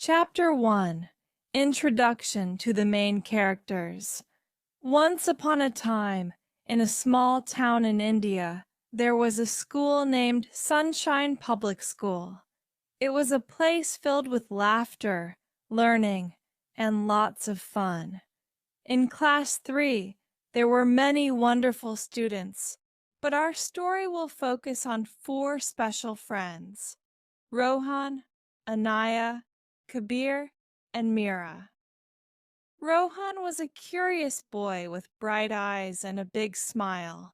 Chapter 1. Introduction to the main characters. Once upon a time, in a small town in India, there was a school named Sunshine Public School. It was a place filled with laughter, learning, and lots of fun. In Class 3, there were many wonderful students, but our story will focus on four special friends: Rohan, Anaya, Kabir, and Mira. Rohan was a curious boy with bright eyes and a big smile.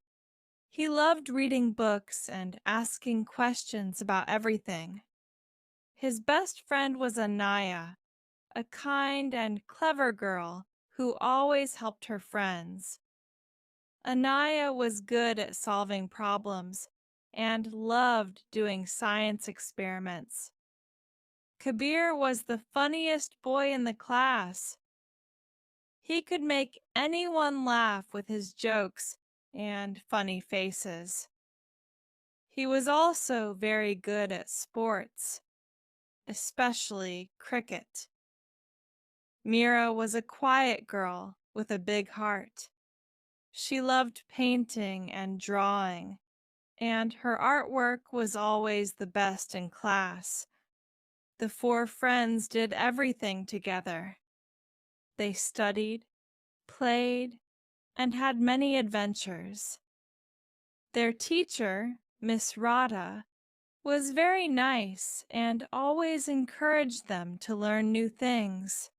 He loved reading books and asking questions about everything. His best friend was Anaya, a kind and clever girl who always helped her friends. Anaya was good at solving problems and loved doing science experiments. Kabir was the funniest boy in the class. He could make anyone laugh with his jokes and funny faces. He was also very good at sports, especially cricket. Mira was a quiet girl with a big heart. She loved painting and drawing, and her artwork was always the best in class. The four friends did everything together. They studied, played, and had many adventures. Their teacher, Miss Radha, was very nice and always encouraged them to learn new things.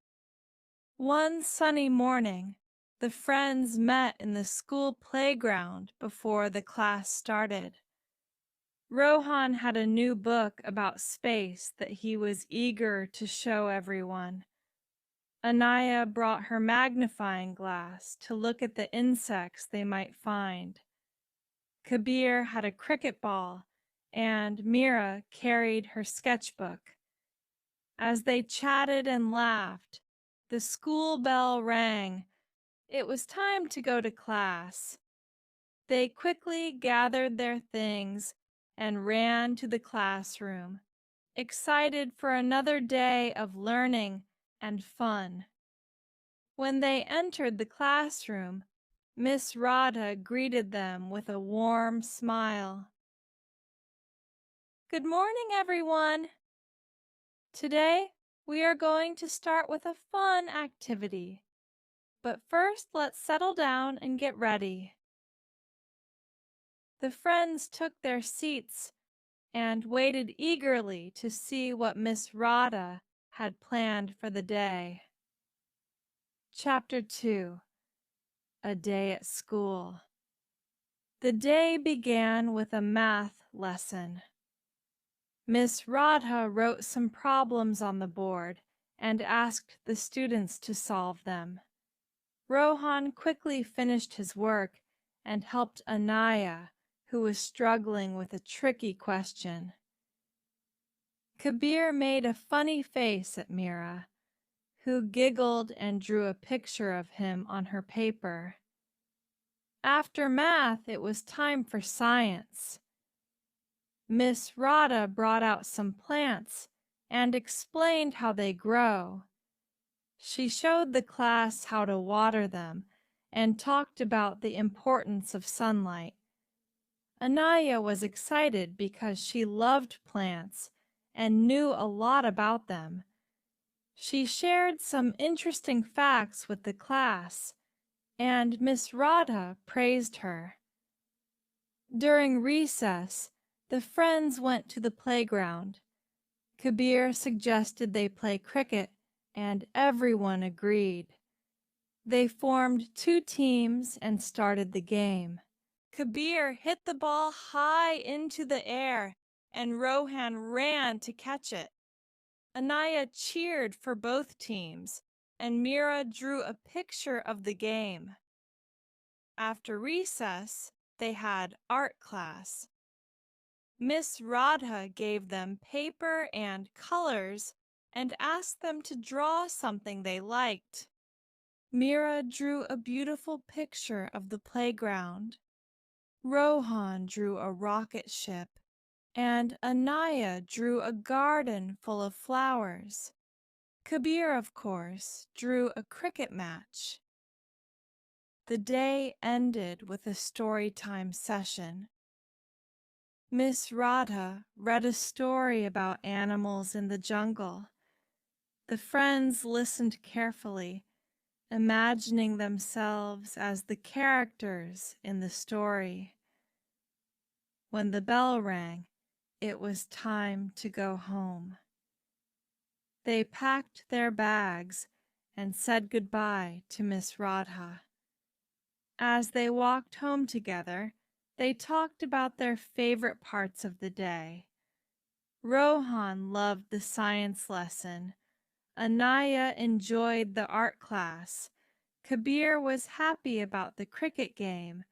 One sunny morning, the friends met in the school playground before the class started. Rohan had a new book about space that he was eager to show everyone. Anaya brought her magnifying glass to look at the insects they might find. Kabir had a cricket ball, and Mira carried her sketchbook. As they chatted and laughed, the school bell rang. It was time to go to class. They quickly gathered their things and ran to the classroom, excited for another day of learning and fun. When they entered the classroom, Miss Radha greeted them with a warm smile. Good morning, everyone. Today, we are going to start with a fun activity. But first, let's settle down and get ready. The friends took their seats and waited eagerly to see what Miss Radha had planned for the day. Chapter 2. A Day at School. The day began with a math lesson. Miss Radha wrote some problems on the board and asked the students to solve them. Rohan quickly finished his work and helped Anaya, who was struggling with a tricky question. Kabir made a funny face at Mira, who giggled and drew a picture of him on her paper. After math, it was time for science. Miss Radha brought out some plants and explained how they grow. She showed the class how to water them and talked about the importance of sunlight. Anaya was excited because she loved plants and knew a lot about them. She shared some interesting facts with the class, and Miss Radha praised her. During recess, the friends went to the playground. Kabir suggested they play cricket, and everyone agreed. They formed two teams and started the game. Kabir hit the ball high into the air, and Rohan ran to catch it. Anaya cheered for both teams, and Mira drew a picture of the game. After recess, they had art class. Miss Radha gave them paper and colors and asked them to draw something they liked. Mira drew a beautiful picture of the playground. Rohan drew a rocket ship, and Anaya drew a garden full of flowers. Kabir, of course, drew a cricket match. The day ended with a story time session. Miss Radha read a story about animals in the jungle. The friends listened carefully, imagining themselves as the characters in the story. When the bell rang, it was time to go home. They packed their bags and said goodbye to Miss Radha. As they walked home together, they talked about their favorite parts of the day. Rohan loved the science lesson. Anaya enjoyed the art class. Kabir was happy about the cricket game,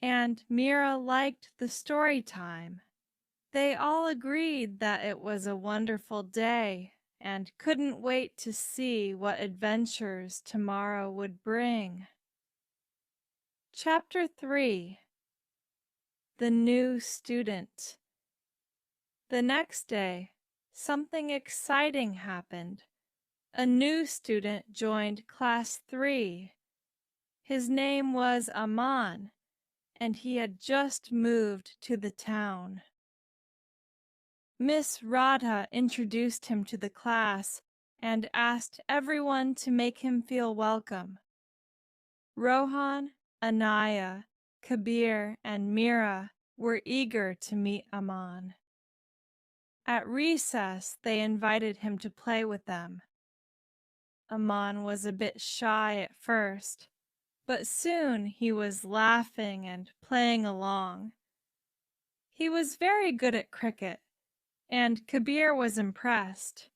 and Mira liked the story time. They all agreed that it was a wonderful day and couldn't wait to see what adventures tomorrow would bring. Chapter 3. The New Student. The next day, something exciting happened. A new student joined Class 3. His name was Aman, and he had just moved to the town. Miss Radha introduced him to the class and asked everyone to make him feel welcome. Rohan, Anaya, Kabir, and Mira were eager to meet Aman. At recess, they invited him to play with them. Aman was a bit shy at first, but soon he was laughing and playing along. He was very good at cricket, and Kabir was impressed.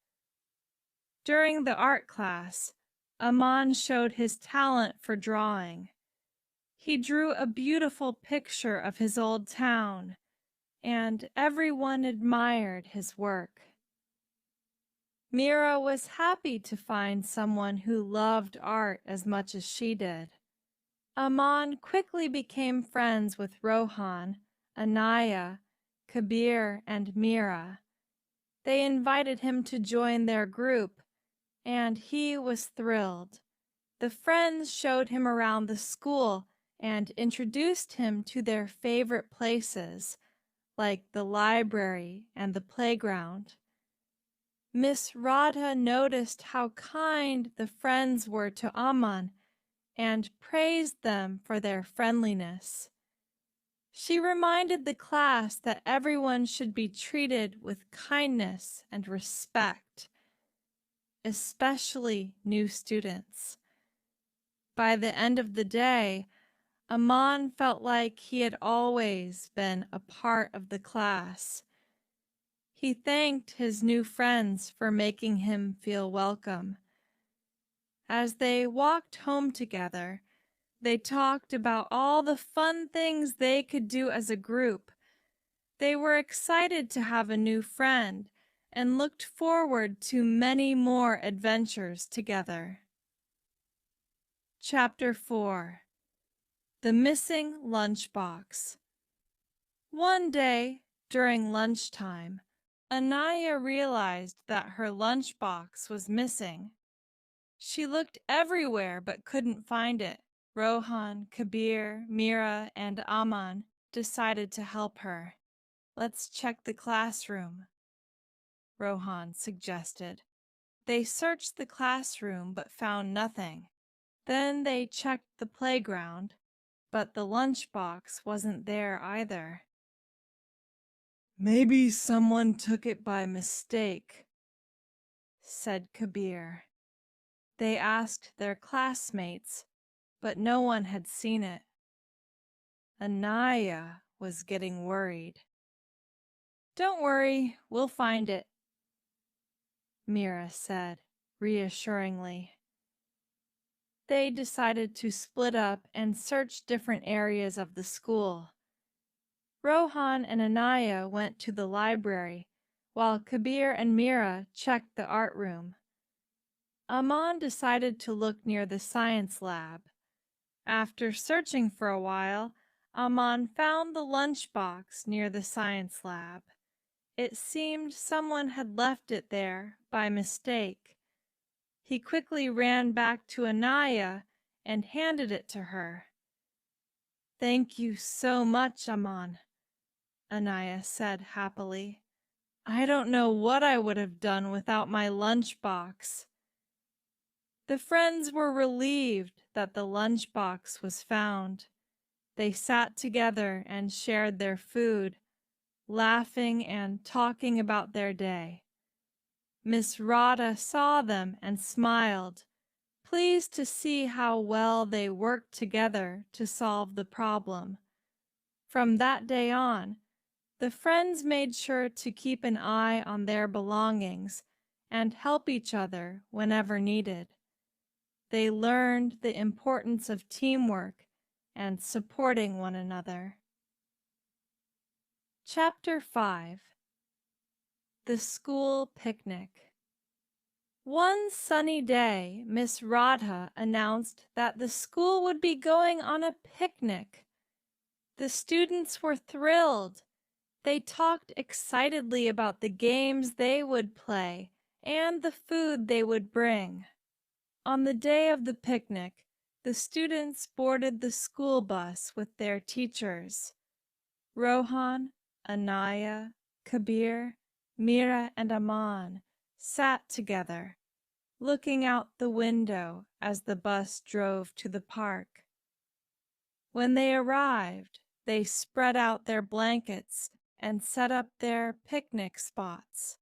During the art class, Aman showed his talent for drawing. He drew a beautiful picture of his old town, and everyone admired his work. Mira was happy to find someone who loved art as much as she did. Aman quickly became friends with Rohan, Anaya, Kabir, and Mira. They invited him to join their group, and he was thrilled. The friends showed him around the school and introduced him to their favorite places, like the library and the playground. Miss Radha noticed how kind the friends were to Aman and praised them for their friendliness. She reminded the class that everyone should be treated with kindness and respect, especially new students. By the end of the day, Aman felt like he had always been a part of the class. He thanked his new friends for making him feel welcome. As they walked home together, they talked about all the fun things they could do as a group. They were excited to have a new friend and looked forward to many more adventures together. Chapter 4. The Missing Lunchbox. One day, during lunchtime, Anaya realized that her lunchbox was missing. She looked everywhere but couldn't find it. Rohan, Kabir, Mira, and Aman decided to help her. "Let's check the classroom," Rohan suggested. They searched the classroom but found nothing. Then they checked the playground, but the lunchbox wasn't there either. "Maybe someone took it by mistake," said Kabir. They asked their classmates, but no one had seen it. Anaya was getting worried. "Don't worry, we'll find it," Mira said reassuringly. They decided to split up and search different areas of the school. Rohan and Anaya went to the library, while Kabir and Mira checked the art room. Aman decided to look near the science lab. After searching for a while, Aman found the lunchbox near the science lab. It seemed someone had left it there by mistake. He quickly ran back to Anaya and handed it to her. "Thank you so much, Aman," Anaya said happily. "I don't know what I would have done without my lunchbox." The friends were relieved that the lunchbox was found. They sat together and shared their food, laughing and talking about their day. Miss Radha saw them and smiled, pleased to see how well they worked together to solve the problem. From that day on, the friends made sure to keep an eye on their belongings and help each other whenever needed. They learned the importance of teamwork and supporting one another. Chapter 5. The School Picnic. One sunny day, Miss Radha announced that the school would be going on a picnic. The students were thrilled. They talked excitedly about the games they would play and the food they would bring. On the day of the picnic, the students boarded the school bus with their teachers. Rohan, Anaya, Kabir, Mira, and Aman sat together, looking out the window as the bus drove to the park. When they arrived, they spread out their blankets and set up their picnic spots.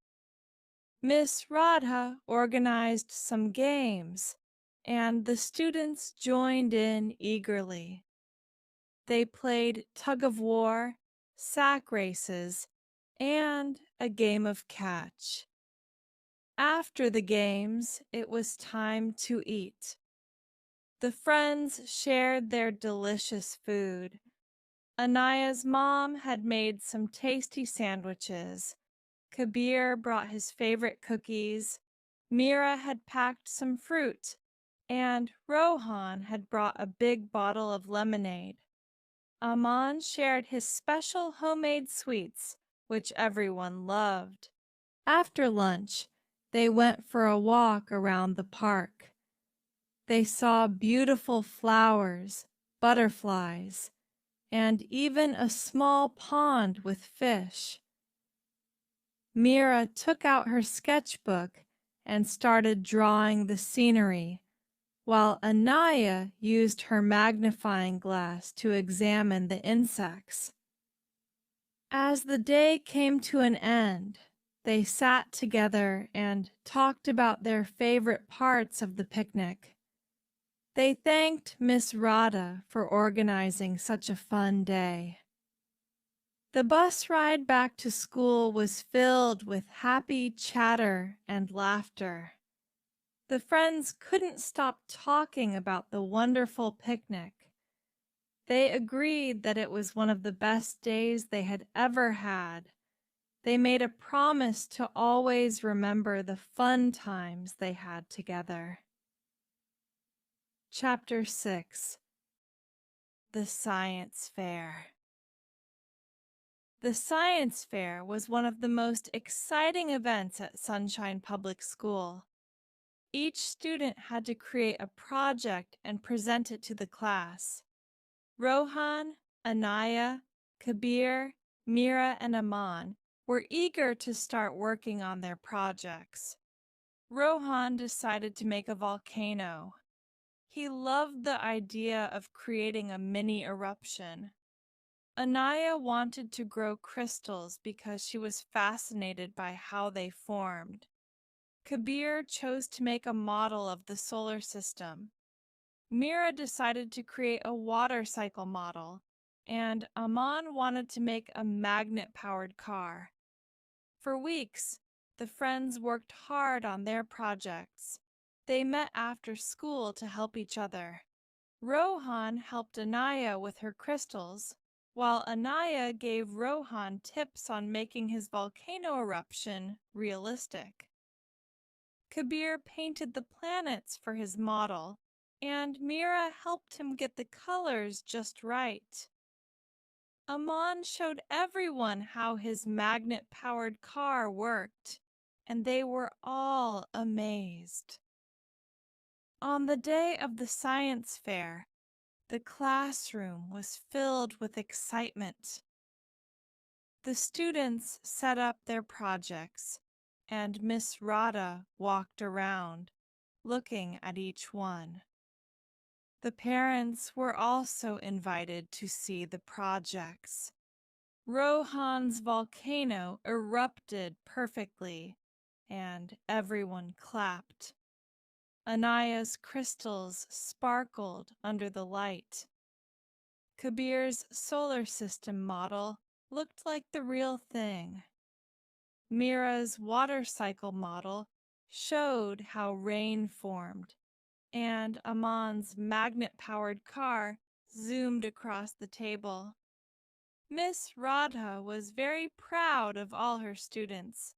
Miss Radha organized some games, and the students joined in eagerly. They played tug-of-war, sack races, and a game of catch. After the games, it was time to eat. The friends shared their delicious food. Anaya's mom had made some tasty sandwiches. Kabir brought his favorite cookies. Mira had packed some fruit, and Rohan had brought a big bottle of lemonade. Aman shared his special homemade sweets, which everyone loved. After lunch, they went for a walk around the park. They saw beautiful flowers, butterflies, and even a small pond with fish. Mira took out her sketchbook and started drawing the scenery, while Anaya used her magnifying glass to examine the insects. As the day came to an end, they sat together and talked about their favorite parts of the picnic. They thanked Miss Radha for organizing such a fun day. The bus ride back to school was filled with happy chatter and laughter. The friends couldn't stop talking about the wonderful picnic. They agreed that it was one of the best days they had ever had. They made a promise to always remember the fun times they had together. Chapter 6. The Science Fair. The Science Fair was one of the most exciting events at Sunshine Public School. Each student had to create a project and present it to the class. Rohan, Anaya, Kabir, Mira, and Aman were eager to start working on their projects. Rohan decided to make a volcano. He loved the idea of creating a mini eruption. Anaya wanted to grow crystals because she was fascinated by how they formed. Kabir chose to make a model of the solar system. Mira decided to create a water cycle model, and Aman wanted to make a magnet-powered car. For weeks, the friends worked hard on their projects. They met after school to help each other. Rohan helped Anaya with her crystals, while Anaya gave Rohan tips on making his volcano eruption realistic. Kabir painted the planets for his model, and Mira helped him get the colors just right. Aman showed everyone how his magnet-powered car worked, and they were all amazed. On the day of the science fair, the classroom was filled with excitement. The students set up their projects, and Miss Rada walked around, looking at each one. The parents were also invited to see the projects. Rohan's volcano erupted perfectly, and everyone clapped. Anaya's crystals sparkled under the light. Kabir's solar system model looked like the real thing. Mira's water cycle model showed how rain formed, and Aman's magnet-powered car zoomed across the table. Miss Radha was very proud of all her students.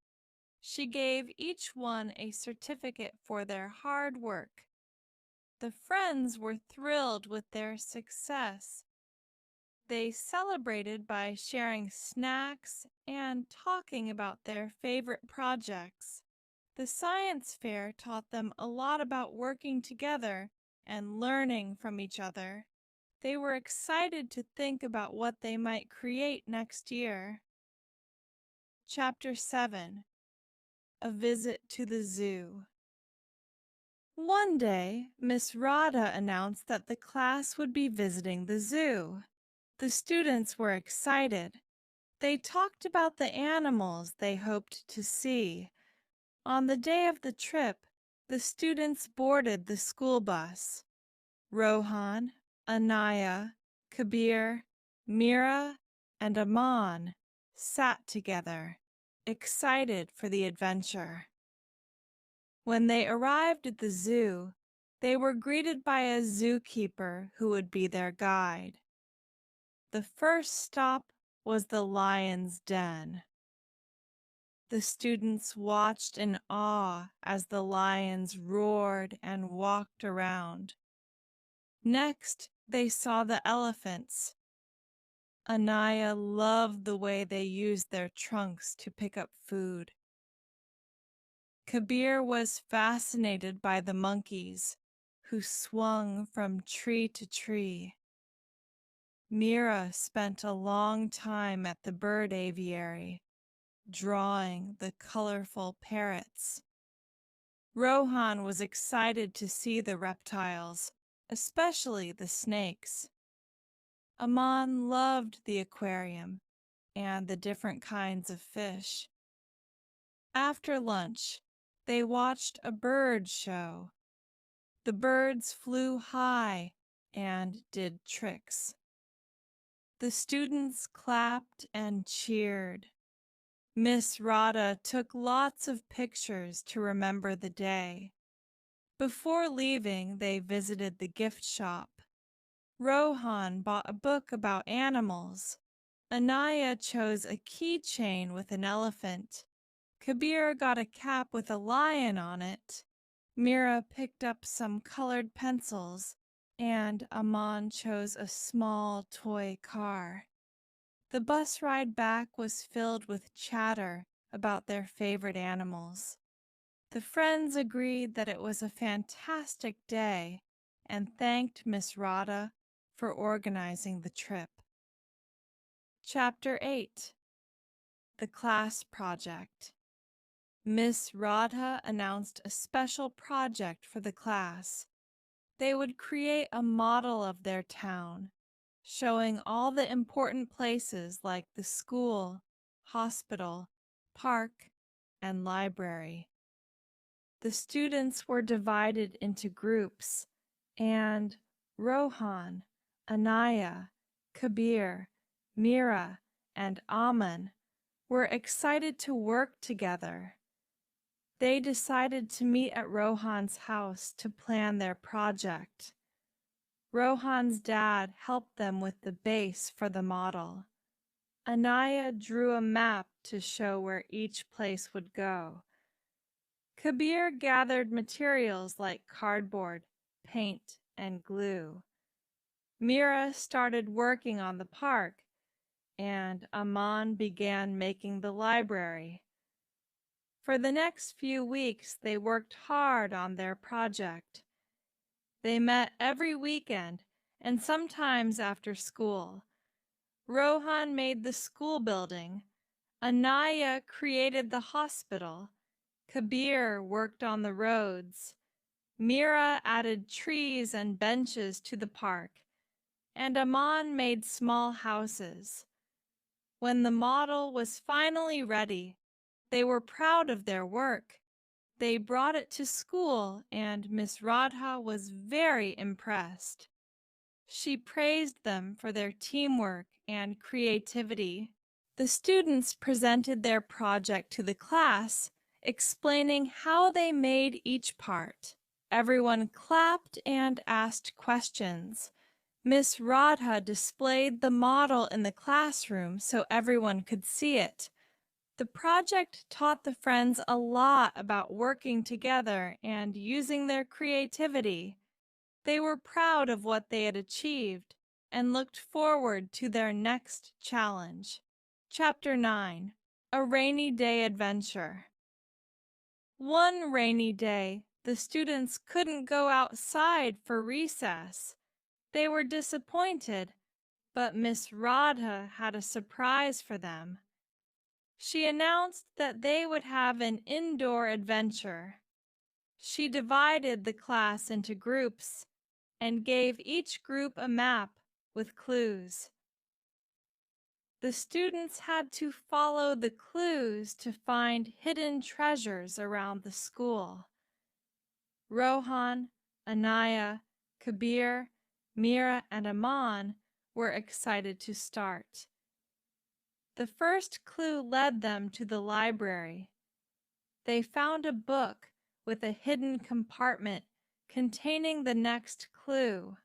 She gave each one a certificate for their hard work. The friends were thrilled with their success. They celebrated by sharing snacks and talking about their favorite projects. The science fair taught them a lot about working together and learning from each other. They were excited to think about what they might create next year. Chapter 7. A Visit to the Zoo. One day, Miss Radha announced that the class would be visiting the zoo. The students were excited. They talked about the animals they hoped to see. On the day of the trip, the students boarded the school bus. Rohan, Anaya, Kabir, Mira, and Aman sat together, excited for the adventure. When they arrived at the zoo, they were greeted by a zookeeper who would be their guide. The first stop was the lion's den. The students watched in awe as the lions roared and walked around. Next, they saw the elephants. Anaya loved the way they used their trunks to pick up food. Kabir was fascinated by the monkeys, who swung from tree to tree. Mira spent a long time at the bird aviary, drawing the colorful parrots. Rohan was excited to see the reptiles, especially the snakes. Aman loved the aquarium and the different kinds of fish. After lunch, they watched a bird show. The birds flew high and did tricks. The students clapped and cheered. Miss Radha took lots of pictures to remember the day. Before leaving, they visited the gift shop. Rohan bought a book about animals. Anaya chose a keychain with an elephant. Kabir got a cap with a lion on it. Mira picked up some colored pencils, and Aman chose a small toy car. The bus ride back was filled with chatter about their favorite animals. The friends agreed that it was a fantastic day and thanked Miss Radha for organizing the trip. Chapter 8. The Class Project. Miss Radha announced a special project for the class. They would create a model of their town, showing all the important places like the school, hospital, park, and library. The students were divided into groups, and Rohan, Anaya, Kabir, Mira, and Aman were excited to work together. They decided to meet at Rohan's house to plan their project. Rohan's dad helped them with the base for the model. Anaya drew a map to show where each place would go. Kabir gathered materials like cardboard, paint, and glue. Mira started working on the park, and Aman began making the library. For the next few weeks, they worked hard on their project. They met every weekend and sometimes after school. Rohan made the school building. Anaya created the hospital. Kabir worked on the roads. Mira added trees and benches to the park, and Aman made small houses. When the model was finally ready, they were proud of their work. They brought it to school, and Miss Radha was very impressed. She praised them for their teamwork and creativity. The students presented their project to the class, explaining how they made each part. Everyone clapped and asked questions. Miss Radha displayed the model in the classroom so everyone could see it. The project taught the friends a lot about working together and using their creativity. They were proud of what they had achieved and looked forward to their next challenge. Chapter 9. A Rainy Day Adventure. One rainy day, the students couldn't go outside for recess. They were disappointed, but Miss Radha had a surprise for them. She announced that they would have an indoor adventure. She divided the class into groups and gave each group a map with clues. The students had to follow the clues to find hidden treasures around the school. Rohan, Anaya, Kabir, Mira, and Aman were excited to start. The first clue led them to the library. They found a book with a hidden compartment containing the next clue.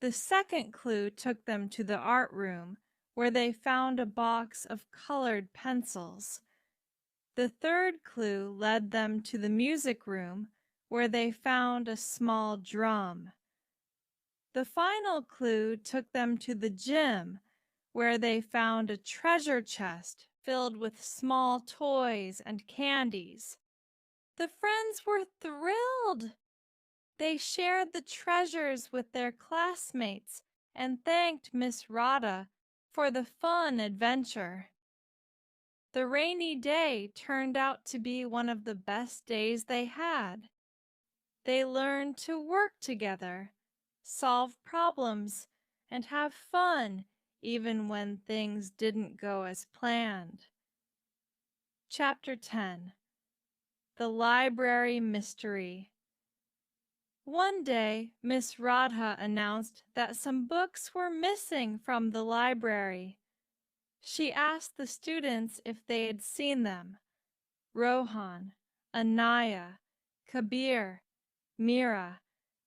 The second clue took them to the art room, where they found a box of colored pencils. The third clue led them to the music room, where they found a small drum. The final clue took them to the gym, where they found a treasure chest filled with small toys and candies. The friends were thrilled. They shared the treasures with their classmates and thanked Miss Radha for the fun adventure. The rainy day turned out to be one of the best days they had. They learned to work together, solve problems, and have fun even when things didn't go as planned. Chapter 10. The Library Mystery. One day, Miss Radha announced that some books were missing from the library. She asked the students if they had seen them. Rohan, Anaya, Kabir, Mira,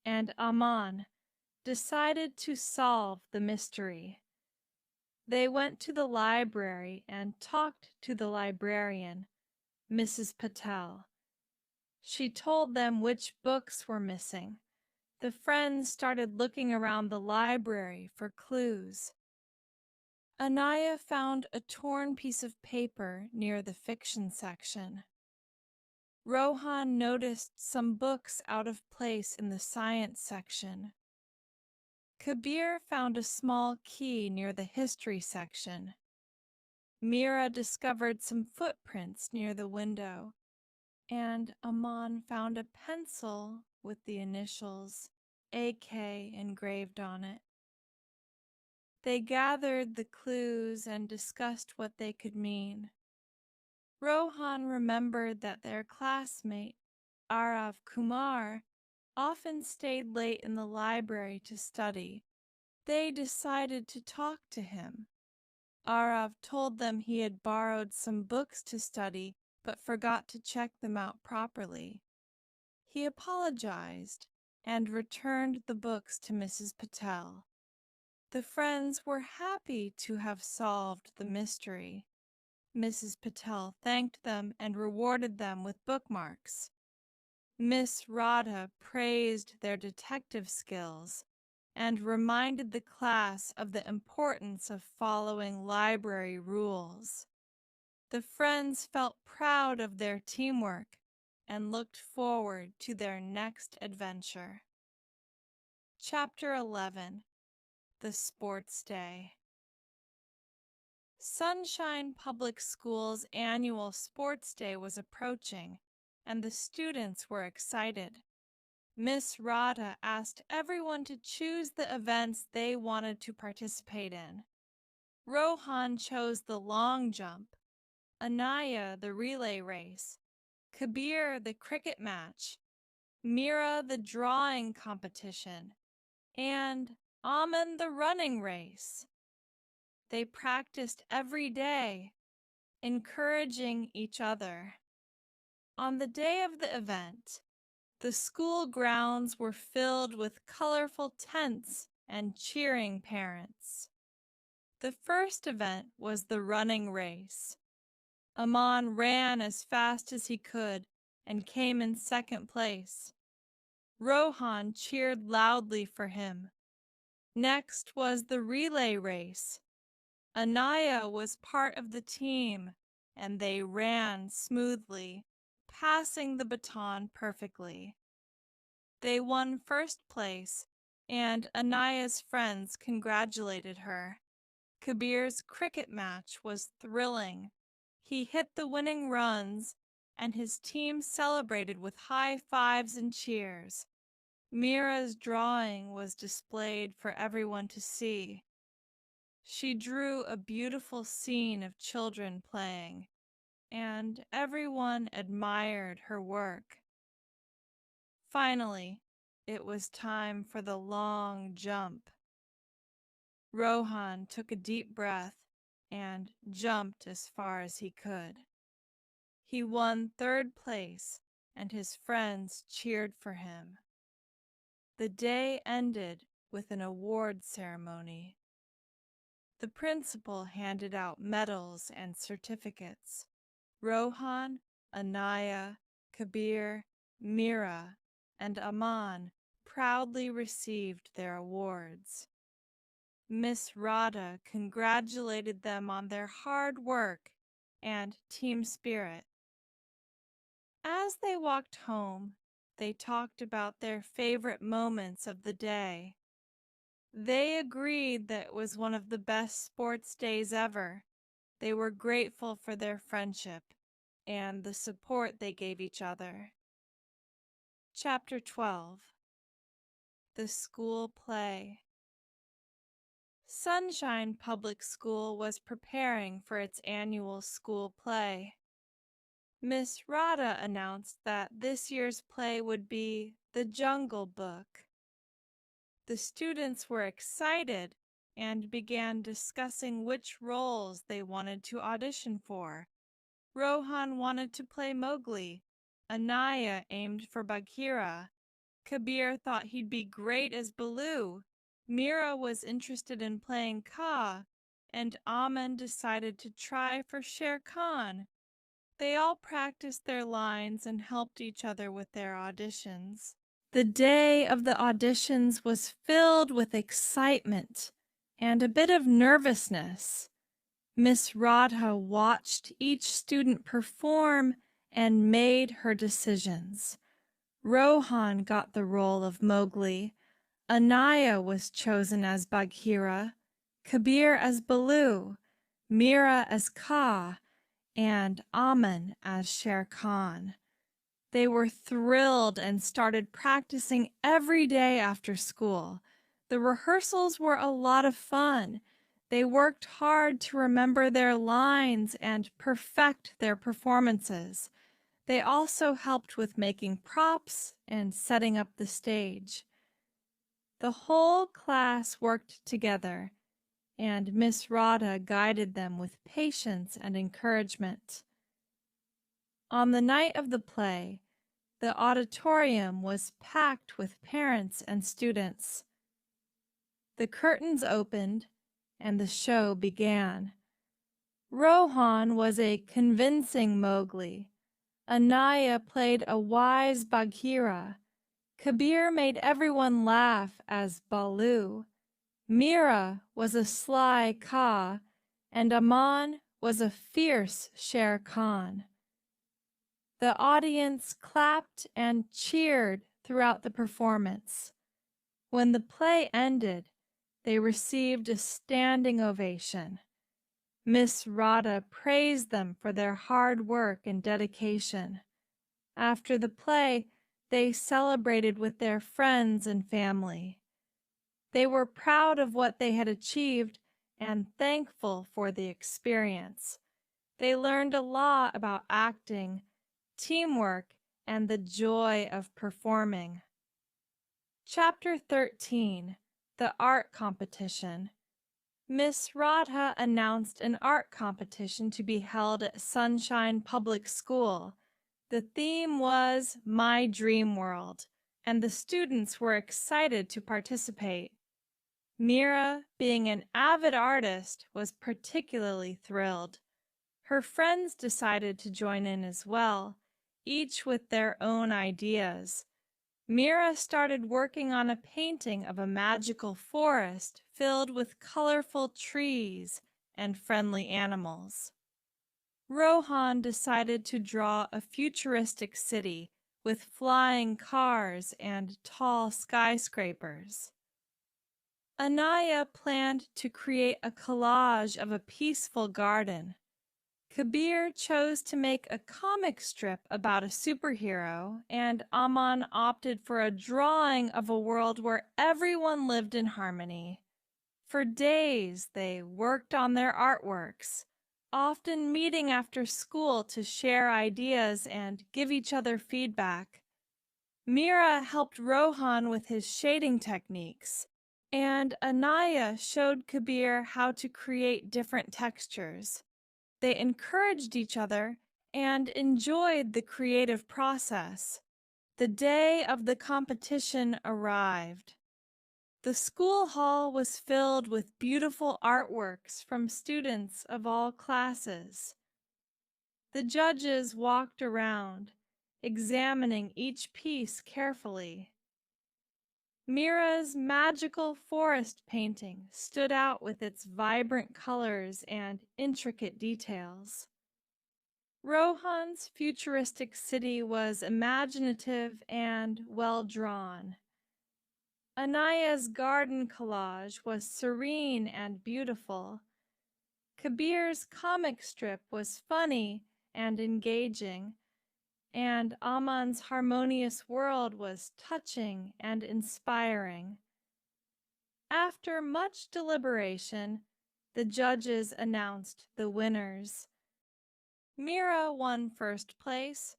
and Aman decided to solve the mystery. They went to the library and talked to the librarian, Mrs. Patel. She told them which books were missing. The friends started looking around the library for clues. Anaya found a torn piece of paper near the fiction section. Rohan noticed some books out of place in the science section. Kabir found a small key near the history section. Mira discovered some footprints near the window, and Aman found a pencil with the initials AK engraved on it. They gathered the clues and discussed what they could mean. Rohan remembered that their classmate, Arav Kumar, often stayed late in the library to study. They decided to talk to him. Arav told them he had borrowed some books to study but forgot to check them out properly. He apologized and returned the books to Mrs. Patel. The friends were happy to have solved the mystery. Mrs. Patel thanked them and rewarded them with bookmarks. Miss Radha praised their detective skills and reminded the class of the importance of following library rules. The friends felt proud of their teamwork and looked forward to their next adventure. Chapter 11. The Sports Day. Sunshine Public School's annual Sports Day was approaching, and the students were excited. Miss Radha asked everyone to choose the events they wanted to participate in. Rohan chose the long jump, Anaya the relay race, Kabir the cricket match, Mira the drawing competition, and Aman the running race. They practiced every day, encouraging each other. On the day of the event, the school grounds were filled with colorful tents and cheering parents. The first event was the running race. Aman ran as fast as he could and came in second place. Rohan cheered loudly for him. Next was the relay race. Anaya was part of the team, and they ran smoothly, passing the baton perfectly. They won first place, and Anaya's friends congratulated her. Kabir's cricket match was thrilling. He hit the winning runs, and his team celebrated with high fives and cheers. Mira's drawing was displayed for everyone to see. She drew a beautiful scene of children playing, and everyone admired her work. Finally, it was time for the long jump. Rohan took a deep breath and jumped as far as he could. He won third place, and his friends cheered for him. The day ended with an award ceremony. The principal handed out medals and certificates. Rohan, Anaya, Kabir, Mira, and Aman proudly received their awards. Miss Radha congratulated them on their hard work and team spirit. As they walked home, they talked about their favorite moments of the day. They agreed that it was one of the best sports days ever. They were grateful for their friendship and the support they gave each other. Chapter 12. The School Play. Sunshine Public School was preparing for its annual school play. Miss Radha announced that this year's play would be The Jungle Book. The students were excited and began discussing which roles they wanted to audition for. Rohan wanted to play Mowgli. Anaya aimed for Bagheera. Kabir thought he'd be great as Baloo. Mira was interested in playing Kaa, and Aman decided to try for Shere Khan. They all practiced their lines and helped each other with their auditions. The day of the auditions was filled with excitement and a bit of nervousness. Miss Radha watched each student perform and made her decisions. Rohan got the role of Mowgli. Anaya was chosen as Bagheera, Kabir as Baloo, Mira as Kaa, and Aman as Shere Khan. They were thrilled and started practicing every day after school. The rehearsals were a lot of fun. They worked hard to remember their lines and perfect their performances. They also helped with making props and setting up the stage. The whole class worked together, and Miss Radha guided them with patience and encouragement. On the night of the play, the auditorium was packed with parents and students. The curtains opened, and the show began. Rohan was a convincing Mowgli. Anaya played a wise Bagheera. Kabir made everyone laugh as Baloo. Mira was a sly Kaa, and Aman was a fierce Shere Khan. The audience clapped and cheered throughout the performance. When the play ended, they received a standing ovation. Miss Radha praised them for their hard work and dedication. After the play, they celebrated with their friends and family. They were proud of what they had achieved and thankful for the experience. They learned a lot about acting, teamwork, and the joy of performing. Chapter 13. The Art Competition. Miss Radha announced an art competition to be held at Sunshine Public School. The theme was My Dream World, and the students were excited to participate. Mira, being an avid artist, was particularly thrilled. Her friends decided to join in as well, each with their own ideas. Mira started working on a painting of a magical forest filled with colorful trees and friendly animals. Rohan decided to draw a futuristic city with flying cars and tall skyscrapers. Anaya planned to create a collage of a peaceful garden. Kabir chose to make a comic strip about a superhero, and Aman opted for a drawing of a world where everyone lived in harmony. For days, they worked on their artworks, often meeting after school to share ideas and give each other feedback. Mira helped Rohan with his shading techniques, and Anaya showed Kabir how to create different textures. They encouraged each other and enjoyed the creative process. The day of the competition arrived. The school hall was filled with beautiful artworks from students of all classes. The judges walked around, examining each piece carefully. Mira's magical forest painting stood out with its vibrant colors and intricate details. Rohan's futuristic city was imaginative and well drawn. Anaya's garden collage was serene and beautiful. Kabir's comic strip was funny and engaging, and Aman's harmonious world was touching and inspiring. After much deliberation, the judges announced the winners. Mira won first place,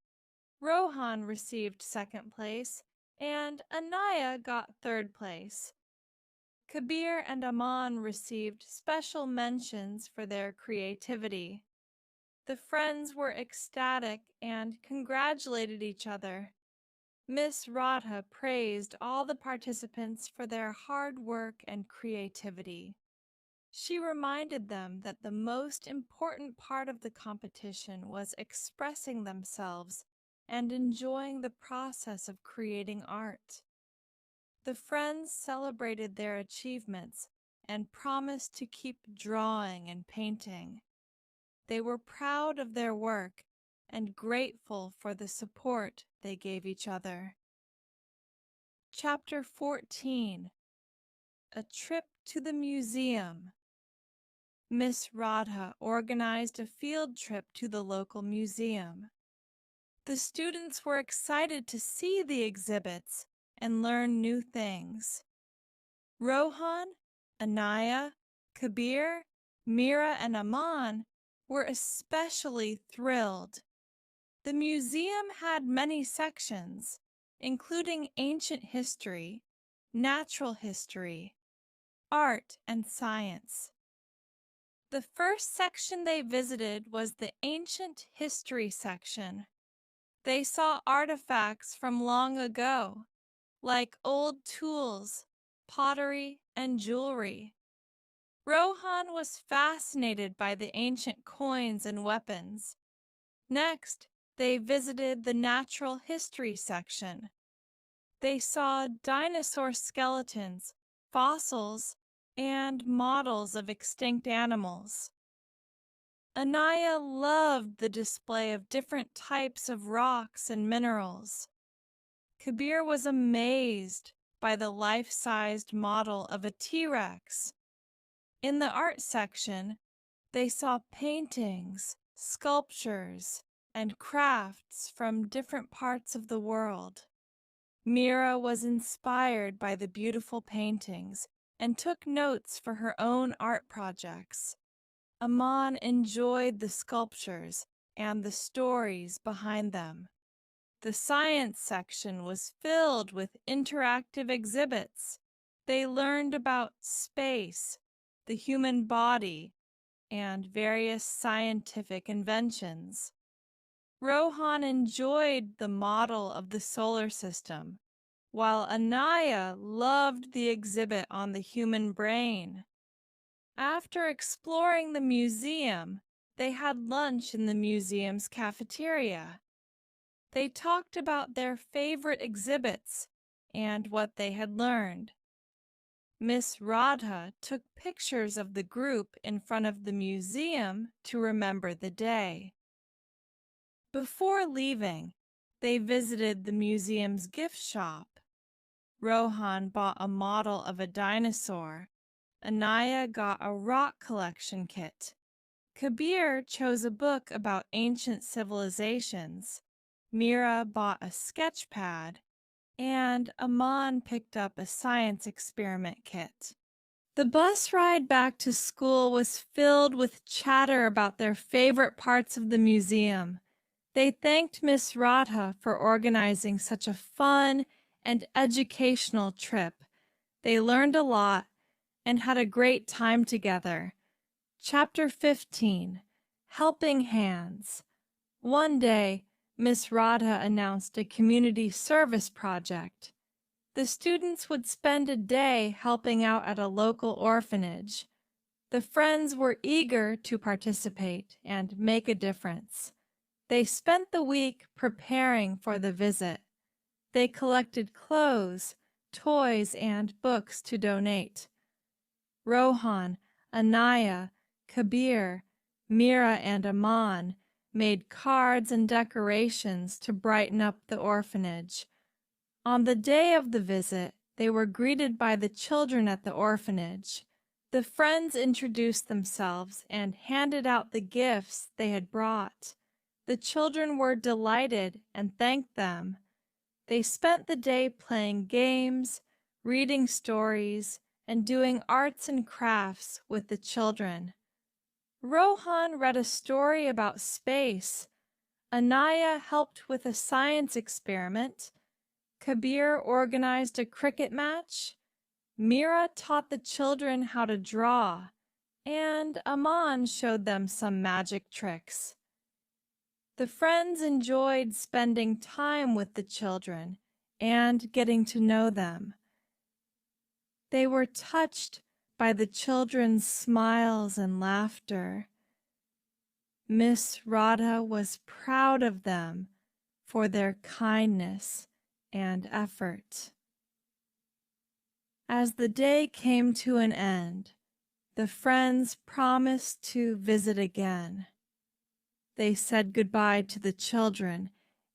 Rohan received second place, and Anaya got third place. Kabir and Aman received special mentions for their creativity. The friends were ecstatic and congratulated each other. Miss Radha praised all the participants for their hard work and creativity. She reminded them that the most important part of the competition was expressing themselves and enjoying the process of creating art. The friends celebrated their achievements and promised to keep drawing and painting. They were proud of their work and grateful for the support they gave each other. Chapter 14. A Trip to the Museum. Miss Radha organized a field trip to the local museum. The students were excited to see the exhibits and learn new things. Rohan, Anaya, Kabir, Mira, and Aman were especially thrilled. The museum had many sections, including ancient history, natural history, art, and science. The first section they visited was the ancient history section. They saw artifacts from long ago, like old tools, pottery, and jewelry. Rohan was fascinated by the ancient coins and weapons. Next, they visited the natural history section. They saw dinosaur skeletons, fossils, and models of extinct animals. Anaya loved the display of different types of rocks and minerals. Kabir was amazed by the life-sized model of a T-Rex. In the art section, they saw paintings, sculptures, and crafts from different parts of the world. Mira was inspired by the beautiful paintings and took notes for her own art projects. Aman enjoyed the sculptures and the stories behind them. The science section was filled with interactive exhibits. They learned about space, the human body, and various scientific inventions. Rohan enjoyed the model of the solar system, while Anaya loved the exhibit on the human brain. After exploring the museum, they had lunch in the museum's cafeteria. They talked about their favorite exhibits and what they had learned. Miss Radha took pictures of the group in front of the museum to remember the day. Before leaving, they visited the museum's gift shop. Rohan bought a model of a dinosaur. Anaya got a rock collection kit. Kabir chose a book about ancient civilizations. Mira bought a sketch pad, and Aman picked up a science experiment kit. The bus ride back to school was filled with chatter about their favorite parts of the museum. They thanked Miss Radha for organizing such a fun and educational trip. They learned a lot and had a great time together. Chapter 15, Helping Hands. One day, Miss Radha announced a community service project. The students would spend a day helping out at a local orphanage. The friends were eager to participate and make a difference. They spent the week preparing for the visit. They collected clothes, toys, and books to donate. Rohan, Anaya, Kabir, Mira, and Aman made cards and decorations to brighten up the orphanage. On the day of the visit, they were greeted by the children at the orphanage. The friends introduced themselves and handed out the gifts they had brought. The children were delighted and thanked them. They spent the day playing games, reading stories, and doing arts and crafts with the children. Rohan read a story about space. Anaya helped with a science experiment. Kabir organized a cricket match. Mira taught the children how to draw, and Aman showed them some magic tricks. The friends enjoyed spending time with the children and getting to know them. They were touched by the children's smiles and laughter. Miss Radha was proud of them for their kindness and effort. As the day came to an end, the friends promised to visit again. They said goodbye to the children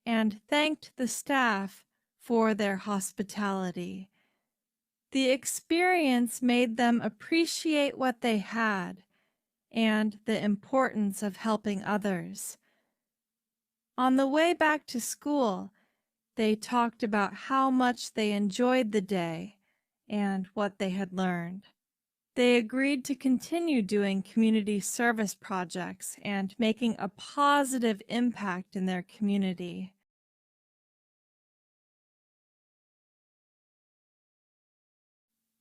and thanked the staff for their hospitality. The experience made them appreciate what they had and the importance of helping others. On the way back to school, they talked about how much they enjoyed the day and what they had learned. They agreed to continue doing community service projects and making a positive impact in their community.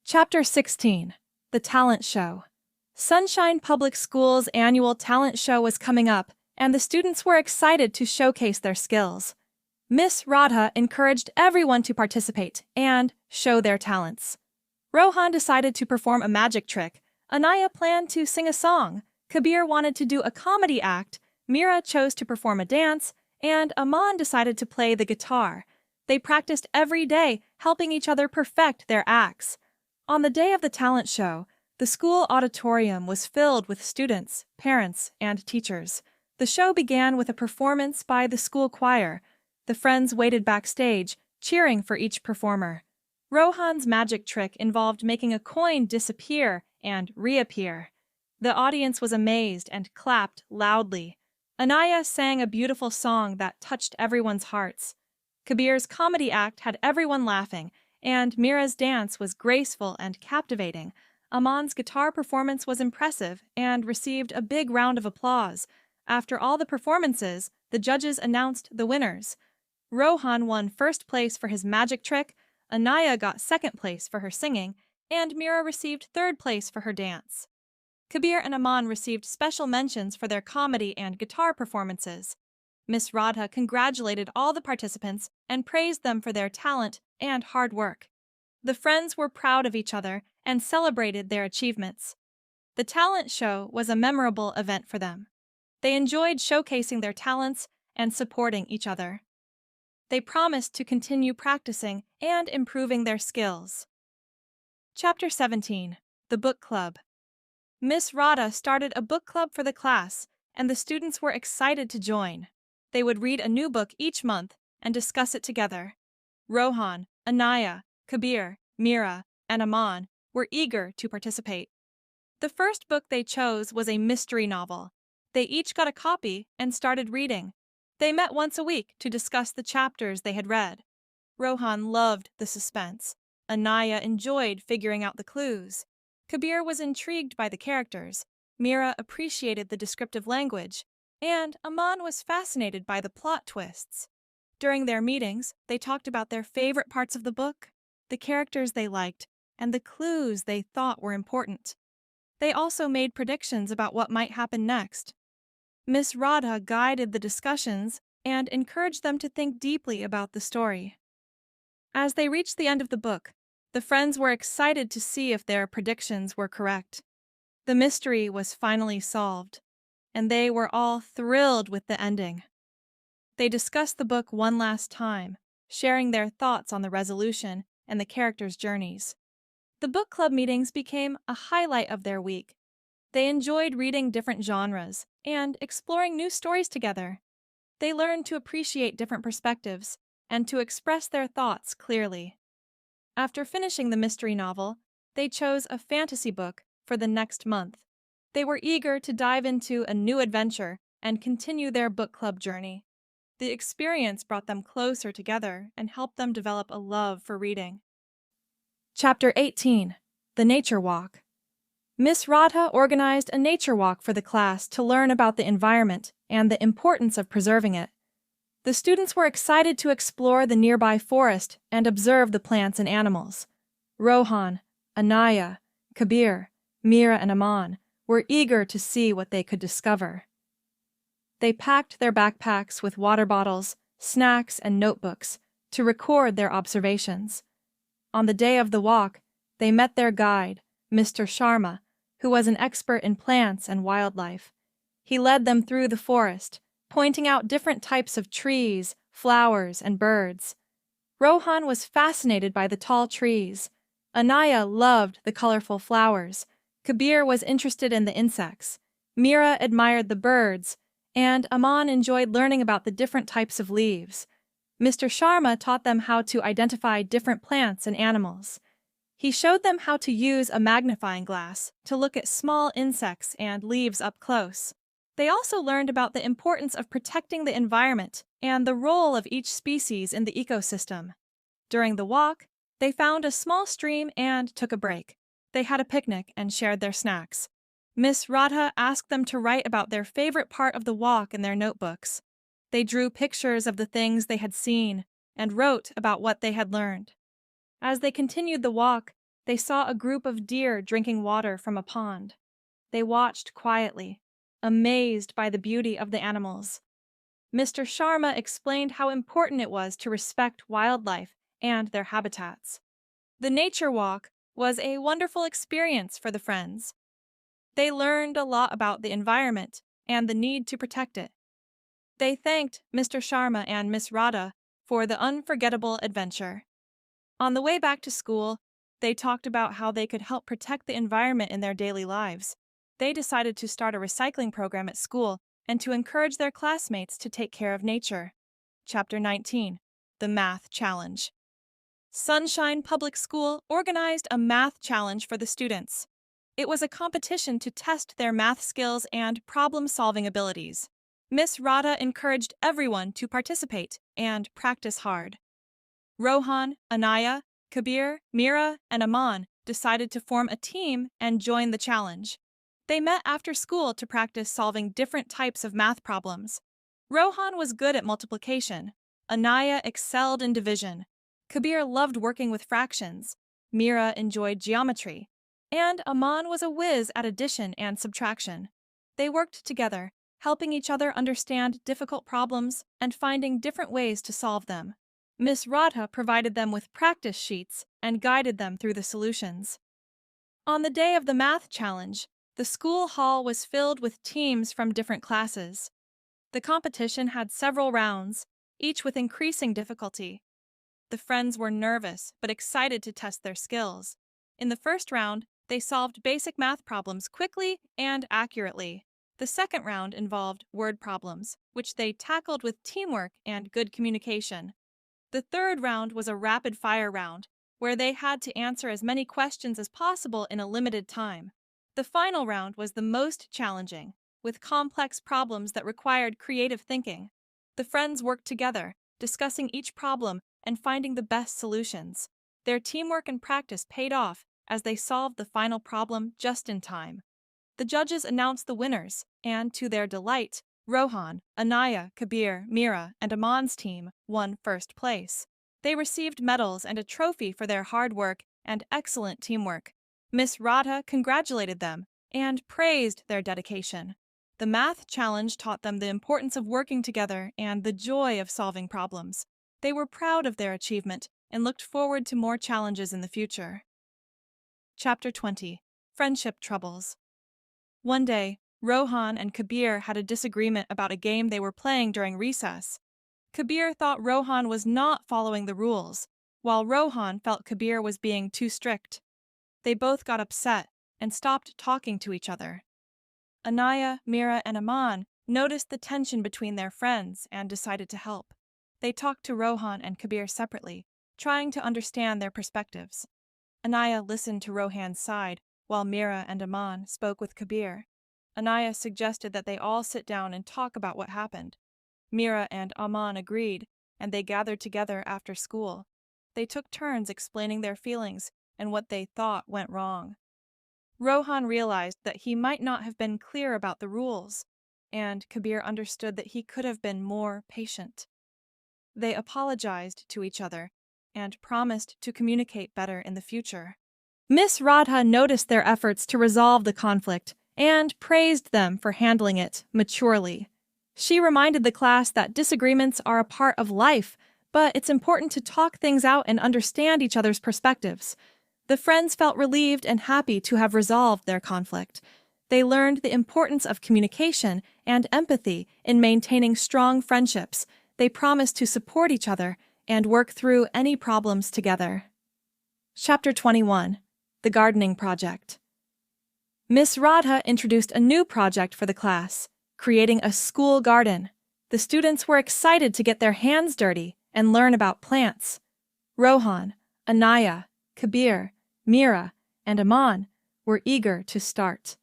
Chapter 16, The Talent Show. Sunshine Public Schools' annual talent show was coming up, and the students were excited to showcase their skills. Miss Radha encouraged everyone to participate and show their talents. Rohan decided to perform a magic trick. Anaya planned to sing a song. Kabir wanted to do a comedy act. Mira chose to perform a dance, and Aman decided to play the guitar. They practiced every day, helping each other perfect their acts. On the day of the talent show, the school auditorium was filled with students, parents, and teachers. The show began with a performance by the school choir. The friends waited backstage, cheering for each performer. Rohan's magic trick involved making a coin disappear and reappear. The audience was amazed and clapped loudly. Anaya sang a beautiful song that touched everyone's hearts. Kabir's comedy act had everyone laughing, and Mira's dance was graceful and captivating. Aman's guitar performance was impressive and received a big round of applause. After all the performances, the judges announced the winners. Rohan won first place for his magic trick, Anaya got second place for her singing, and Mira received third place for her dance. Kabir and Aman received special mentions for their comedy and guitar performances. Miss Radha congratulated all the participants and praised them for their talent and hard work. The friends were proud of each other and celebrated their achievements. The talent show was a memorable event for them. They enjoyed showcasing their talents and supporting each other. They promised to continue practicing and improving their skills. Chapter 17. The Book Club. Miss Radha started a book club for the class, and the students were excited to join. They would read a new book each month and discuss it together. Rohan, Anaya, Kabir, Mira, and Aman were eager to participate. The first book they chose was a mystery novel. They each got a copy and started reading. They met once a week to discuss the chapters they had read. Rohan loved the suspense. Anaya enjoyed figuring out the clues. Kabir was intrigued by the characters. Mira appreciated the descriptive language, and Aman was fascinated by the plot twists. During their meetings, they talked about their favorite parts of the book, the characters they liked, and the clues they thought were important. They also made predictions about what might happen next. Miss Radha guided the discussions and encouraged them to think deeply about the story. As they reached the end of the book, the friends were excited to see if their predictions were correct. The mystery was finally solved, and they were all thrilled with the ending. They discussed the book one last time, sharing their thoughts on the resolution and the characters' journeys. The book club meetings became a highlight of their week. They enjoyed reading different genres and exploring new stories together. They learned to appreciate different perspectives and to express their thoughts clearly. After finishing the mystery novel, they chose a fantasy book for the next month. They were eager to dive into a new adventure and continue their book club journey. The experience brought them closer together and helped them develop a love for reading. Chapter 18. The Nature Walk. Miss Radha organized a nature walk for the class to learn about the environment and the importance of preserving it. The students were excited to explore the nearby forest and observe the plants and animals. Rohan, Anaya, Kabir, Mira, and Aman were eager to see what they could discover. They packed their backpacks with water bottles, snacks, and notebooks to record their observations. On the day of the walk, they met their guide, Mr. Sharma, who was an expert in plants and wildlife. He led them through the forest, pointing out different types of trees, flowers, and birds. Rohan was fascinated by the tall trees. Anaya loved the colorful flowers. Kabir was interested in the insects. Mira admired the birds, and Aman enjoyed learning about the different types of leaves. Mr. Sharma taught them how to identify different plants and animals. He showed them how to use a magnifying glass to look at small insects and leaves up close. They also learned about the importance of protecting the environment and the role of each species in the ecosystem. During the walk, they found a small stream and took a break. They had a picnic and shared their snacks. Miss Radha asked them to write about their favorite part of the walk in their notebooks. They drew pictures of the things they had seen and wrote about what they had learned. As they continued the walk, they saw a group of deer drinking water from a pond. They watched quietly, amazed by the beauty of the animals. Mr. Sharma explained how important it was to respect wildlife and their habitats. The nature walk was a wonderful experience for the friends. They learned a lot about the environment and the need to protect it. They thanked Mr. Sharma and Miss Radha for the unforgettable adventure. On the way back to school, they talked about how they could help protect the environment in their daily lives. They decided to start a recycling program at school and to encourage their classmates to take care of nature. Chapter 19. The Math Challenge. Sunshine Public School organized a math challenge for the students. It was a competition to test their math skills and problem-solving abilities. Miss Radha encouraged everyone to participate and practice hard. Rohan, Anaya, Kabir, Mira, and Aman decided to form a team and join the challenge. They met after school to practice solving different types of math problems. Rohan was good at multiplication. Anaya excelled in division. Kabir loved working with fractions. Mira enjoyed geometry. And Aman was a whiz at addition and subtraction. They worked together, helping each other understand difficult problems and finding different ways to solve them. Miss Radha provided them with practice sheets and guided them through the solutions. On the day of the math challenge, the school hall was filled with teams from different classes. The competition had several rounds, each with increasing difficulty. The friends were nervous but excited to test their skills. In the first round, they solved basic math problems quickly and accurately. The second round involved word problems, which they tackled with teamwork and good communication. The third round was a rapid-fire round, where they had to answer as many questions as possible in a limited time. The final round was the most challenging, with complex problems that required creative thinking. The friends worked together, discussing each problem and finding the best solutions. Their teamwork and practice paid off as they solved the final problem just in time. The judges announced the winners, and to their delight, Rohan, Anaya, Kabir, Mira, and Aman's team won first place. They received medals and a trophy for their hard work and excellent teamwork. Miss Radha congratulated them and praised their dedication. The math challenge taught them the importance of working together and the joy of solving problems. They were proud of their achievement and looked forward to more challenges in the future. Chapter 20. Friendship Troubles. One day, Rohan and Kabir had a disagreement about a game they were playing during recess. Kabir thought Rohan was not following the rules, while Rohan felt Kabir was being too strict. They both got upset and stopped talking to each other. Anaya, Mira, and Aman noticed the tension between their friends and decided to help. They talked to Rohan and Kabir separately, trying to understand their perspectives. Anaya listened to Rohan's side, while Mira and Aman spoke with Kabir. Anaya suggested that they all sit down and talk about what happened. Mira and Aman agreed, and they gathered together after school. They took turns explaining their feelings and what they thought went wrong. Rohan realized that he might not have been clear about the rules, and Kabir understood that he could have been more patient. They apologized to each other and promised to communicate better in the future. Miss Radha noticed their efforts to resolve the conflict and praised them for handling it maturely. She reminded the class that disagreements are a part of life, but it's important to talk things out and understand each other's perspectives. The friends felt relieved and happy to have resolved their conflict. They learned the importance of communication and empathy in maintaining strong friendships. They promised to support each other and work through any problems together. Chapter 21. The Gardening Project. Miss Radha introduced a new project for the class, creating a school garden. The students were excited to get their hands dirty and learn about plants. Rohan, Anaya, Kabir, Mira, and Aman were eager to start.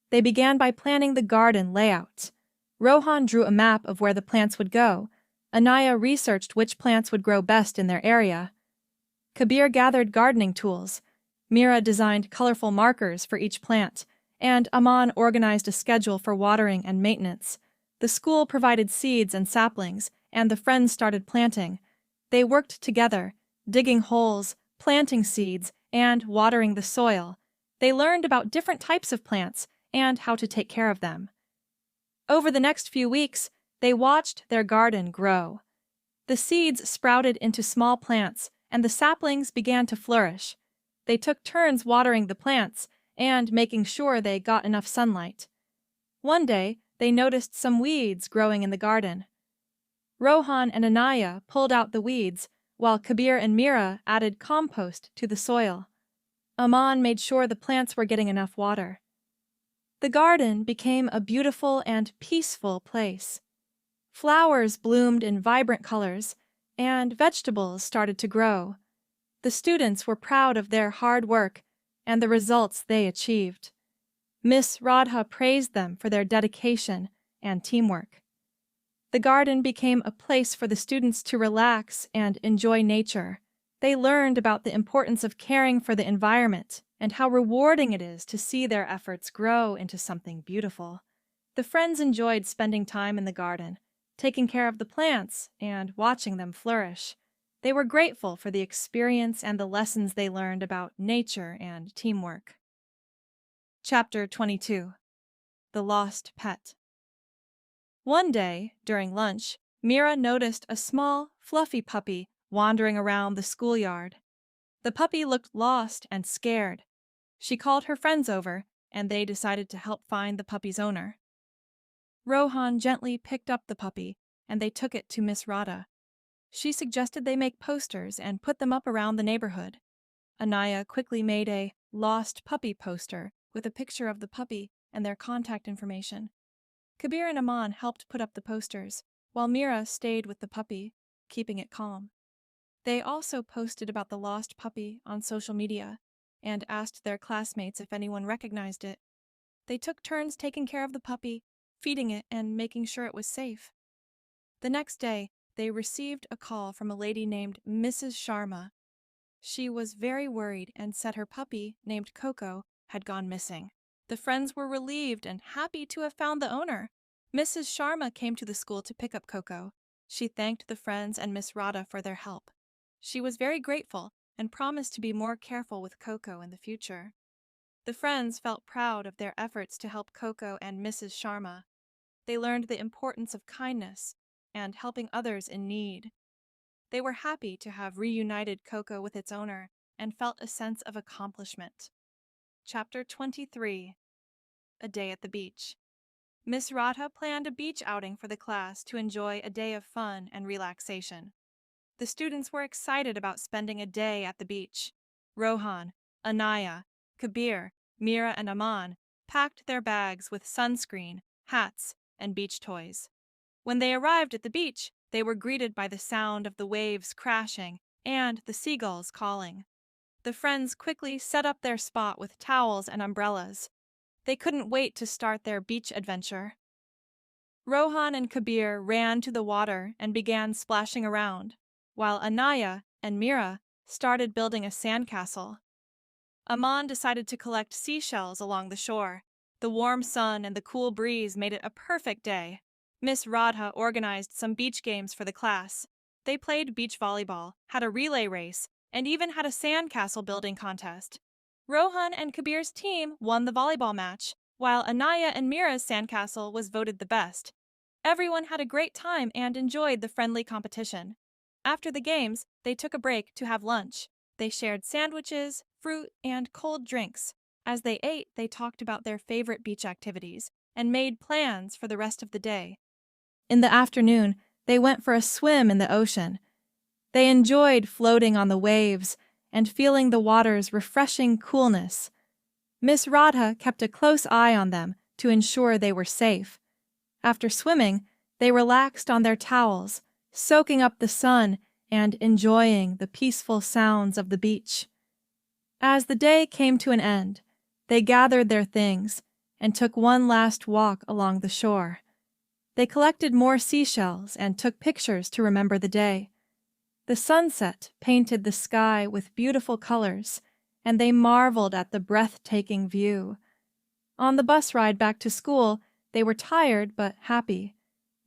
They began by planning the garden layout. Rohan drew a map of where the plants would go. Anaya researched which plants would grow best in their area. Kabir gathered gardening tools. Mira designed colorful markers for each plant, and Aman organized a schedule for watering and maintenance. The school provided seeds and saplings, and the friends started planting. They worked together, digging holes, planting seeds, and watering the soil. They learned about different types of plants and how to take care of them. Over the next few weeks, they watched their garden grow. The seeds sprouted into small plants, and the saplings began to flourish. They took turns watering the plants and making sure they got enough sunlight. One day, they noticed some weeds growing in the garden. Rohan and Anaya pulled out the weeds, while Kabir and Mira added compost to the soil. Aman made sure the plants were getting enough water. The garden became a beautiful and peaceful place. Flowers bloomed in vibrant colors, and vegetables started to grow. The students were proud of their hard work and the results they achieved. Miss Radha praised them for their dedication and teamwork. The garden became a place for the students to relax and enjoy nature. They learned about the importance of caring for the environment and how rewarding it is to see their efforts grow into something beautiful. The friends enjoyed spending time in the garden, taking care of the plants and watching them flourish. They were grateful for the experience and the lessons they learned about nature and teamwork. Chapter 22. The Lost Pet. One day, during lunch, Mira noticed a small, fluffy puppy wandering around the schoolyard. The puppy looked lost and scared. She called her friends over, and they decided to help find the puppy's owner. Rohan gently picked up the puppy, and they took it to Miss Radha. She suggested they make posters and put them up around the neighborhood. Anaya quickly made a lost puppy poster with a picture of the puppy and their contact information. Kabir and Aman helped put up the posters, while Mira stayed with the puppy, keeping it calm. They also posted about the lost puppy on social media and asked their classmates if anyone recognized it. They took turns taking care of the puppy, feeding it, and making sure it was safe. The next day, they received a call from a lady named Mrs. Sharma. She was very worried and said her puppy, named Coco, had gone missing. The friends were relieved and happy to have found the owner. Mrs. Sharma came to the school to pick up Coco. She thanked the friends and Miss Radha for their help. She was very grateful and promised to be more careful with Coco in the future. The friends felt proud of their efforts to help Coco and Mrs. Sharma. They learned the importance of kindness and helping others in need. They were happy to have reunited Coco with its owner and felt a sense of accomplishment. Chapter 23. A Day at the Beach. Miss Radha planned a beach outing for the class to enjoy a day of fun and relaxation. The students were excited about spending a day at the beach. Rohan, Anaya, Kabir, Mira, and Aman packed their bags with sunscreen, hats, and beach toys. When they arrived at the beach, they were greeted by the sound of the waves crashing and the seagulls calling. The friends quickly set up their spot with towels and umbrellas. They couldn't wait to start their beach adventure. Rohan and Kabir ran to the water and began splashing around, while Anaya and Mira started building a sandcastle. Aman decided to collect seashells along the shore. The warm sun and the cool breeze made it a perfect day. Miss Radha organized some beach games for the class. They played beach volleyball, had a relay race, and even had a sandcastle building contest. Rohan and Kabir's team won the volleyball match, while Anaya and Mira's sandcastle was voted the best. Everyone had a great time and enjoyed the friendly competition. After the games, they took a break to have lunch. They shared sandwiches, fruit, and cold drinks. As they ate, they talked about their favorite beach activities and made plans for the rest of the day. In the afternoon, they went for a swim in the ocean. They enjoyed floating on the waves and feeling the water's refreshing coolness. Miss Radha kept a close eye on them to ensure they were safe. After swimming, they relaxed on their towels, soaking up the sun and enjoying the peaceful sounds of the beach. As the day came to an end, they gathered their things and took one last walk along the shore. They collected more seashells and took pictures to remember the day. The sunset painted the sky with beautiful colors, and they marveled at the breathtaking view. On the bus ride back to school, they were tired but happy.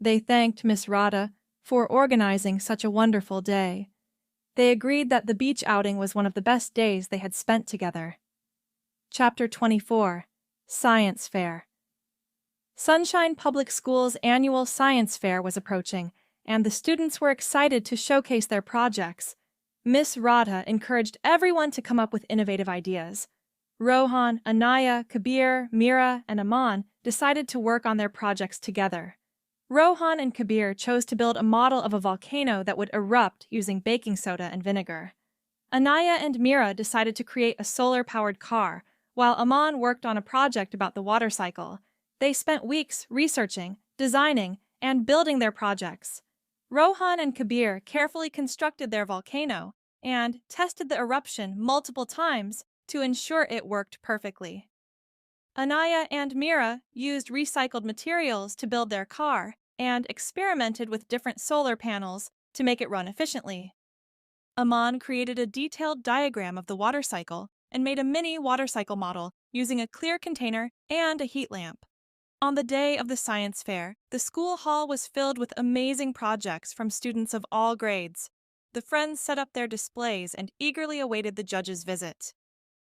They thanked Miss Radha for organizing such a wonderful day. They agreed that the beach outing was one of the best days they had spent together. Chapter 24. Science Fair. Sunshine Public School's annual science fair was approaching, and the students were excited to showcase their projects. Miss Radha encouraged everyone to come up with innovative ideas. Rohan, Anaya, Kabir, Mira, and Aman decided to work on their projects together. Rohan and Kabir chose to build a model of a volcano that would erupt using baking soda and vinegar. Anaya and Mira decided to create a solar-powered car, while Aman worked on a project about the water cycle. They spent weeks researching, designing, and building their projects. Rohan and Kabir carefully constructed their volcano, and tested the eruption multiple times to ensure it worked perfectly. Anaya and Mira used recycled materials to build their car and experimented with different solar panels to make it run efficiently. Aman created a detailed diagram of the water cycle and made a mini water cycle model using a clear container and a heat lamp. On the day of the science fair, the school hall was filled with amazing projects from students of all grades. The friends set up their displays and eagerly awaited the judges' visit.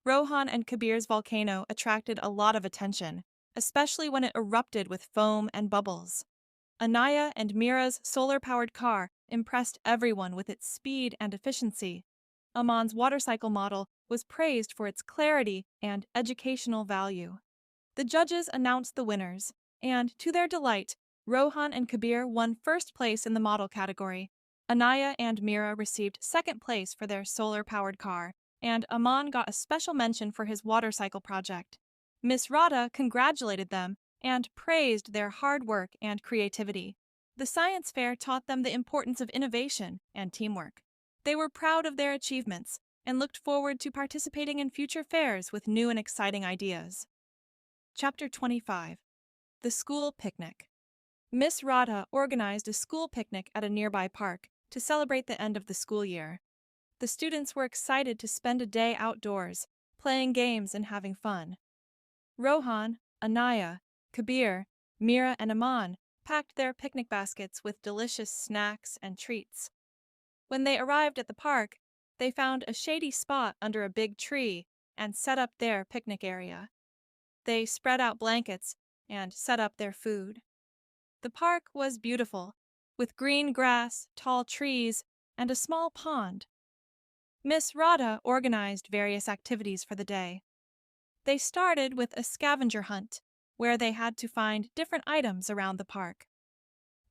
Rohan and Kabir's volcano attracted a lot of attention, especially when it erupted with foam and bubbles. Anaya and Mira's solar-powered car impressed everyone with its speed and efficiency. Aman's water cycle model was praised for its clarity and educational value. The judges announced the winners, and to their delight, Rohan and Kabir won first place in the model category. Anaya and Mira received second place for their solar-powered car, and Aman got a special mention for his water cycle project. Miss Radha congratulated them and praised their hard work and creativity. The science fair taught them the importance of innovation and teamwork. They were proud of their achievements and looked forward to participating in future fairs with new and exciting ideas. Chapter 25. The School Picnic. Miss Radha organized a school picnic at a nearby park to celebrate the end of the school year. The students were excited to spend a day outdoors, playing games and having fun. Rohan, Anaya, Kabir, Mira, and Aman packed their picnic baskets with delicious snacks and treats. When they arrived at the park, they found a shady spot under a big tree and set up their picnic area. They spread out blankets and set up their food. The park was beautiful, with green grass, tall trees, and a small pond. Miss Radha organized various activities for the day. They started with a scavenger hunt, where they had to find different items around the park.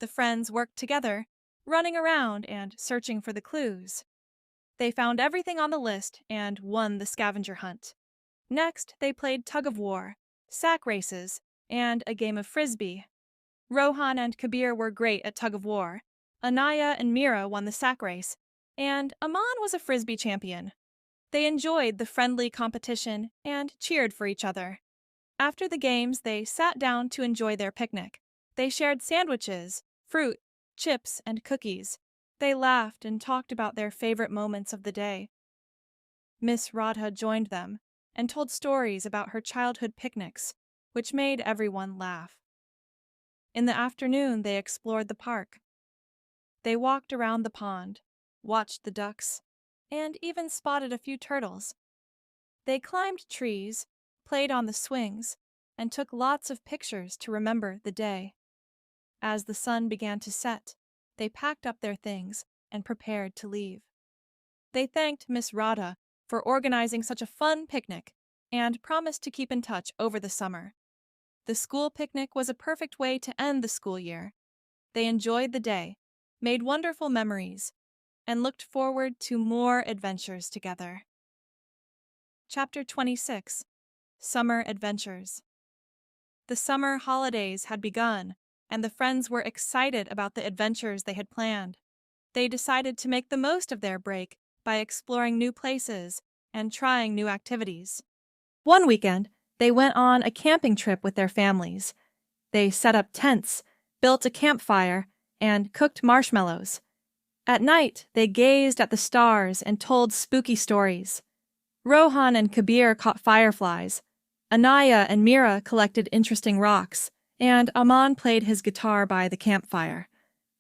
The friends worked together, running around and searching for the clues. They found everything on the list and won the scavenger hunt. Next, they played tug-of-war, sack races, and a game of frisbee. Rohan and Kabir were great at tug-of-war. Anaya and Mira won the sack race, and Aman was a frisbee champion. They enjoyed the friendly competition and cheered for each other. After the games, they sat down to enjoy their picnic. They shared sandwiches, fruit, chips, and cookies. They laughed and talked about their favorite moments of the day. Miss Radha joined them and told stories about her childhood picnics, which made everyone laugh. In the afternoon, they explored the park. They walked around the pond, watched the ducks, and even spotted a few turtles. They climbed trees, played on the swings, and took lots of pictures to remember the day. As the sun began to set, they packed up their things and prepared to leave. They thanked Miss Radha for organizing such a fun picnic and promised to keep in touch over the summer. The school picnic was a perfect way to end the school year. They enjoyed the day, made wonderful memories, and looked forward to more adventures together. Chapter 26. Summer Adventures. The summer holidays had begun, and the friends were excited about the adventures they had planned. They decided to make the most of their break by exploring new places and trying new activities. One weekend, they went on a camping trip with their families. They set up tents, built a campfire, and cooked marshmallows. At night, they gazed at the stars and told spooky stories. Rohan and Kabir caught fireflies. Anaya and Mira collected interesting rocks, and Aman played his guitar by the campfire.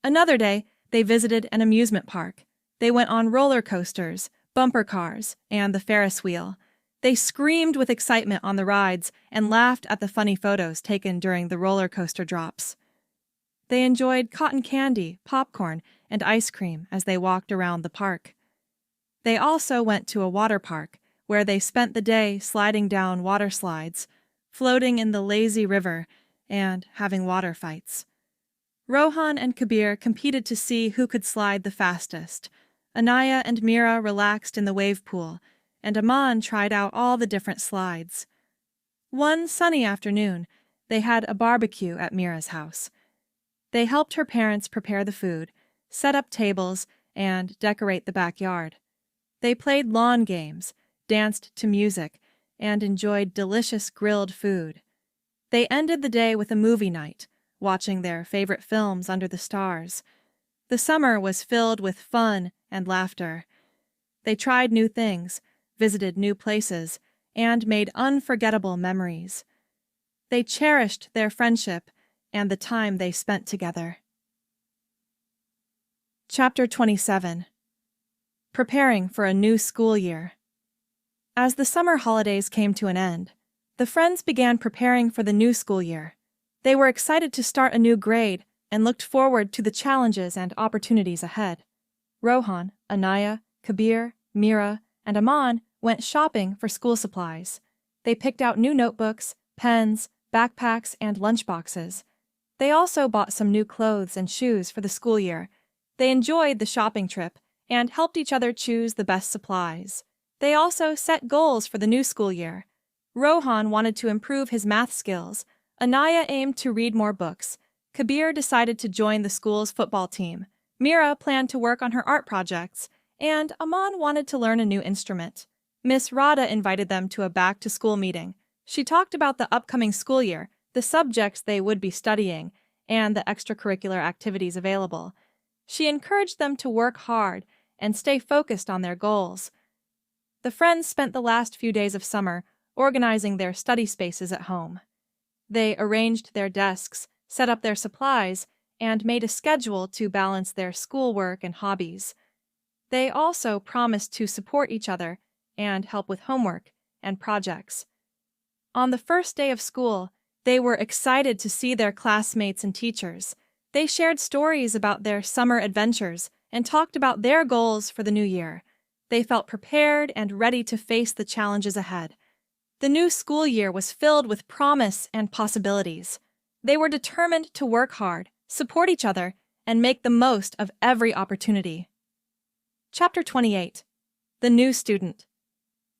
Another day, they visited an amusement park. They went on roller coasters, bumper cars, and the Ferris wheel. They screamed with excitement on the rides and laughed at the funny photos taken during the roller coaster drops. They enjoyed cotton candy, popcorn, and ice cream as they walked around the park. They also went to a water park, where they spent the day sliding down water slides, floating in the lazy river, and having water fights. Rohan and Kabir competed to see who could slide the fastest. Anaya and Mira relaxed in the wave pool, and Aman tried out all the different slides. One sunny afternoon, they had a barbecue at Mira's house. They helped her parents prepare the food, set up tables, and decorate the backyard. They played lawn games, danced to music, and enjoyed delicious grilled food. They ended the day with a movie night, watching their favorite films under the stars. The summer was filled with fun and laughter. They tried new things, visited new places, and made unforgettable memories. They cherished their friendship and the time they spent together. Chapter 27. Preparing for a new school year. As the summer holidays came to an end, the friends began preparing for the new school year. They were excited to start a new grade and looked forward to the challenges and opportunities ahead. Rohan, Anaya, Kabir, Mira, and Aman went shopping for school supplies. They picked out new notebooks, pens, backpacks, and lunchboxes. They also bought some new clothes and shoes for the school year. They enjoyed the shopping trip and helped each other choose the best supplies. They also set goals for the new school year. Rohan wanted to improve his math skills. Anaya aimed to read more books. Kabir decided to join the school's football team. Mira planned to work on her art projects, and Aman wanted to learn a new instrument. Miss Radha invited them to a back-to-school meeting. She talked about the upcoming school year, the subjects they would be studying, and the extracurricular activities available. She encouraged them to work hard and stay focused on their goals. The friends spent the last few days of summer organizing their study spaces at home. They arranged their desks, set up their supplies, and made a schedule to balance their schoolwork and hobbies. They also promised to support each other and help with homework and projects. On the first day of school, they were excited to see their classmates and teachers. They shared stories about their summer adventures and talked about their goals for the new year. They felt prepared and ready to face the challenges ahead. The new school year was filled with promise and possibilities. They were determined to work hard, support each other, and make the most of every opportunity. Chapter 28. The New Student.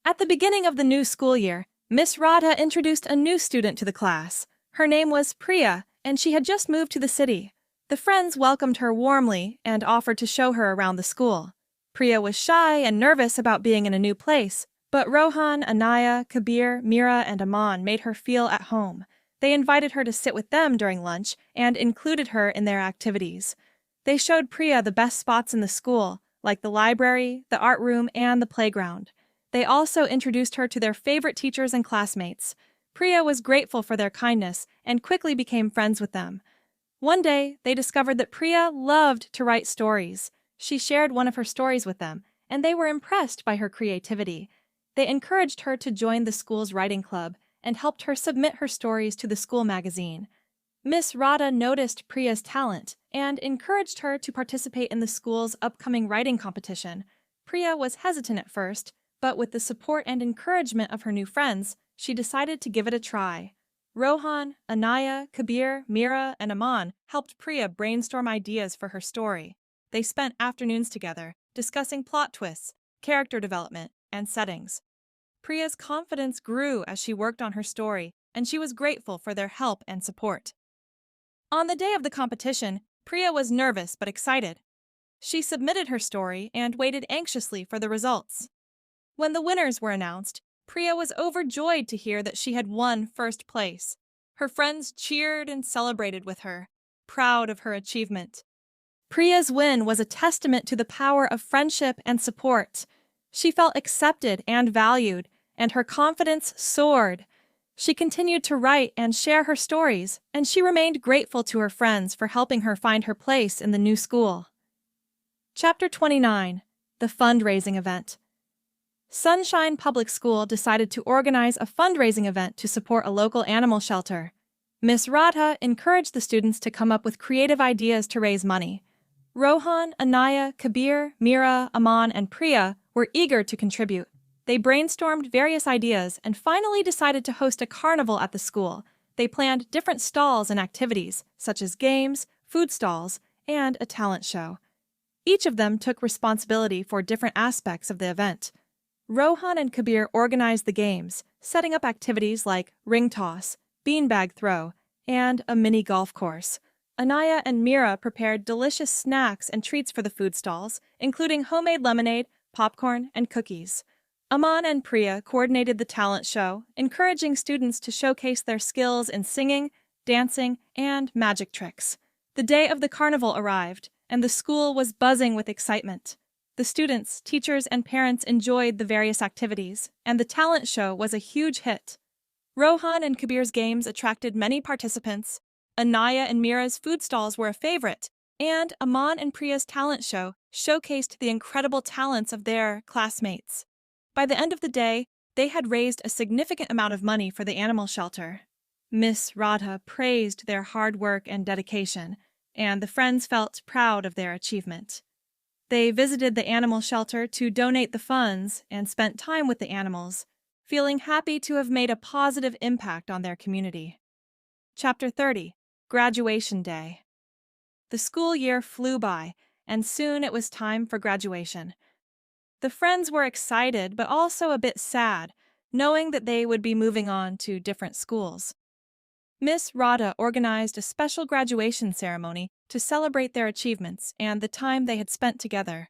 At the beginning of the new school year, Miss Radha introduced a new student to the class. Her name was Priya, and she had just moved to the city. The friends welcomed her warmly and offered to show her around the school. Priya was shy and nervous about being in a new place, but Rohan, Anaya, Kabir, Mira, and Aman made her feel at home. They invited her to sit with them during lunch and included her in their activities. They showed Priya the best spots in the school, like the library, the art room, and the playground. They also introduced her to their favorite teachers and classmates. Priya was grateful for their kindness and quickly became friends with them. One day, they discovered that Priya loved to write stories. She shared one of her stories with them, and they were impressed by her creativity. They encouraged her to join the school's writing club and helped her submit her stories to the school magazine. Miss Radha noticed Priya's talent and encouraged her to participate in the school's upcoming writing competition. Priya was hesitant at first, but with the support and encouragement of her new friends, she decided to give it a try. Rohan, Anaya, Kabir, Mira, and Aman helped Priya brainstorm ideas for her story. They spent afternoons together, discussing plot twists, character development, and settings. Priya's confidence grew as she worked on her story, and she was grateful for their help and support. On the day of the competition, Priya was nervous but excited. She submitted her story and waited anxiously for the results. When the winners were announced, Priya was overjoyed to hear that she had won first place. Her friends cheered and celebrated with her, proud of her achievement. Priya's win was a testament to the power of friendship and support. She felt accepted and valued, and her confidence soared. She continued to write and share her stories, and she remained grateful to her friends for helping her find her place in the new school. Chapter 29. The Fundraising Event. Sunshine Public School decided to organize a fundraising event to support a local animal shelter. Miss Radha encouraged the students to come up with creative ideas to raise money. Rohan, Anaya, Kabir, Mira, Aman, and Priya were eager to contribute. They brainstormed various ideas and finally decided to host a carnival at the school. They planned different stalls and activities, such as games, food stalls, and a talent show. Each of them took responsibility for different aspects of the event. Rohan and Kabir organized the games, setting up activities like ring toss, beanbag throw, and a mini golf course. Anaya and Mira prepared delicious snacks and treats for the food stalls, including homemade lemonade, popcorn, and cookies. Aman and Priya coordinated the talent show, encouraging students to showcase their skills in singing, dancing, and magic tricks. The day of the carnival arrived, and the school was buzzing with excitement. The students, teachers, and parents enjoyed the various activities, and the talent show was a huge hit. Rohan and Kabir's games attracted many participants. Anaya and Mira's food stalls were a favorite, and Aman and Priya's talent show showcased the incredible talents of their classmates. By the end of the day, they had raised a significant amount of money for the animal shelter. Miss Radha praised their hard work and dedication, and the friends felt proud of their achievement. They visited the animal shelter to donate the funds and spent time with the animals, feeling happy to have made a positive impact on their community. Chapter 30. Graduation Day. The school year flew by, and soon it was time for graduation. The friends were excited but also a bit sad, knowing that they would be moving on to different schools. Miss Radha organized a special graduation ceremony to celebrate their achievements and the time they had spent together.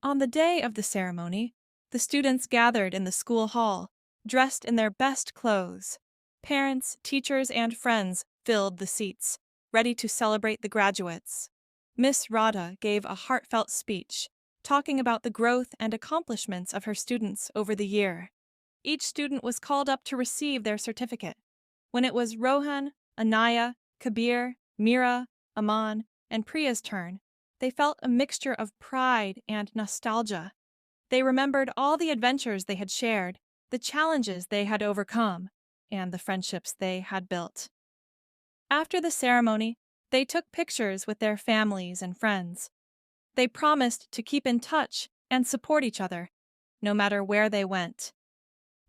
On the day of the ceremony, the students gathered in the school hall, dressed in their best clothes. Parents, teachers, and friends filled the seats, ready to celebrate the graduates. Miss Radha gave a heartfelt speech, talking about the growth and accomplishments of her students over the year. Each student was called up to receive their certificate. When it was Rohan, Anaya, Kabir, Mira, Aman, and Priya's turn, they felt a mixture of pride and nostalgia. They remembered all the adventures they had shared, the challenges they had overcome, and the friendships they had built. After the ceremony, they took pictures with their families and friends. They promised to keep in touch and support each other, no matter where they went.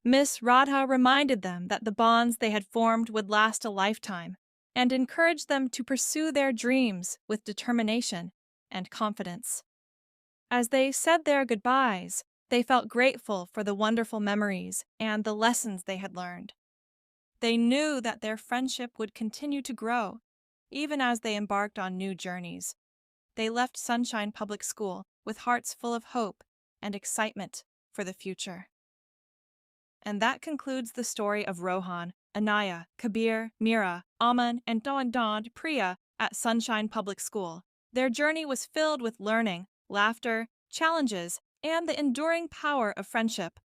Miss Radha reminded them that the bonds they had formed would last a lifetime, and encouraged them to pursue their dreams with determination and confidence. As they said their goodbyes, they felt grateful for the wonderful memories and the lessons they had learned. They knew that their friendship would continue to grow, even as they embarked on new journeys. They left Sunshine Public School with hearts full of hope and excitement for the future. And that concludes the story of Rohan, Anaya, Kabir, Mira, Aman, and Priya at Sunshine Public School. Their journey was filled with learning, laughter, challenges, and the enduring power of friendship.